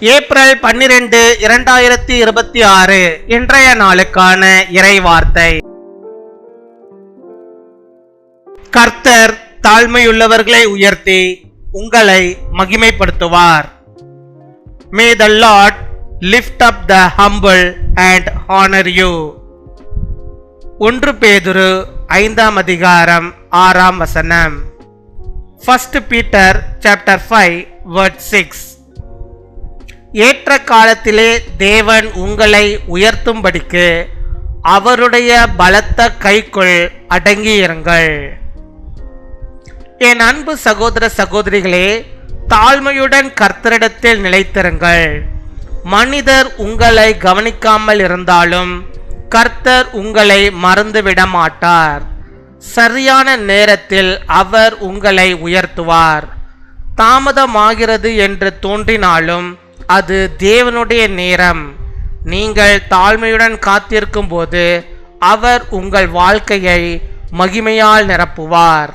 April 12, 2026 இன்றைய நாளுக்கான இறைவார்த்தை. கர்த்தர் தாழ்மையுள்ளவர்களை உயர்த்தி உங்களை மகிமைப்படுத்துவார். May the Lord lift up the humble and honor you. 1 பேதுரு 5 அதிகாரம் 6 வசனம். 1 Peter chapter 5 verse 6. ஏற்ற காலத்திலே தேவன் உங்களை உயர்த்தும்படிக்கு அவருடைய பலத்த கைக்குள் அடங்கியிருங்கள். என் அன்பு சகோதர சகோதரிகளே, தாழ்மையுடன் கர்த்தரிடத்தில் நிலைத்திருங்கள். மனிதர் உங்களை கவனிக்காமல் இருந்தாலும் கர்த்தர் உங்களை மறந்துவிட மாட்டார். சரியான நேரத்தில் அவர் உங்களை உயர்த்துவார். தாமதமாகிறது என்று தோன்றினாலும் அது தேவனுடைய நேரம். நீங்கள் தாழ்மையுடன் காத்திருக்கும் போது அவர் உங்கள் வாழ்க்கையை மகிமையால் நிரப்புவார்.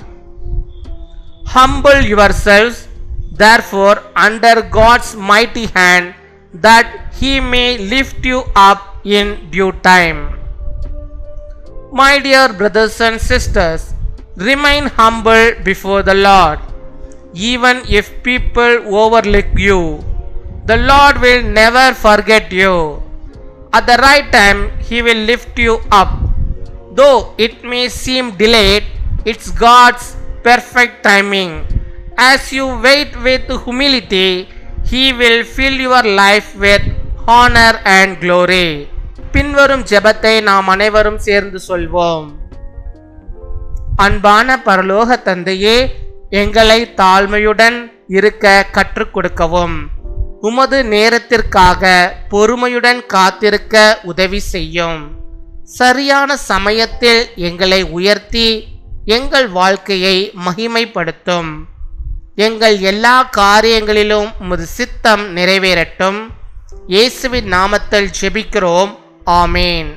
Humble yourselves therefore under God's mighty hand, that he may lift you up in due time. My dear brothers and sisters, remain humble before the Lord. Even if people overlook you, the Lord will never forget you. At the right time, he will lift you up. Though it may seem delayed, it's God's perfect timing. As you wait with humility, he will fill your life with honor and glory. பின்வரும் ஜெபத்தை நாம் அனைவரும் சேர்ந்து சொல்வோம். அன்பான பரலோக தந்தையே, எங்களை தாழ்மையுடன் இருக்க கற்றுக் கொடுக்கவும். உமது நேரத்திற்காக பொறுமையுடன் காத்திருக்க உதவி செய்யும். சரியான சமயத்தில் எங்களை உயர்த்தி எங்கள் வாழ்க்கையை மகிமைப்படுத்தும். எங்கள் எல்லா காரியங்களிலும் உமது சித்தம் நிறைவேறட்டும். இயேசுவின் நாமத்தில் ஜெபிக்கிறோம். ஆமேன்.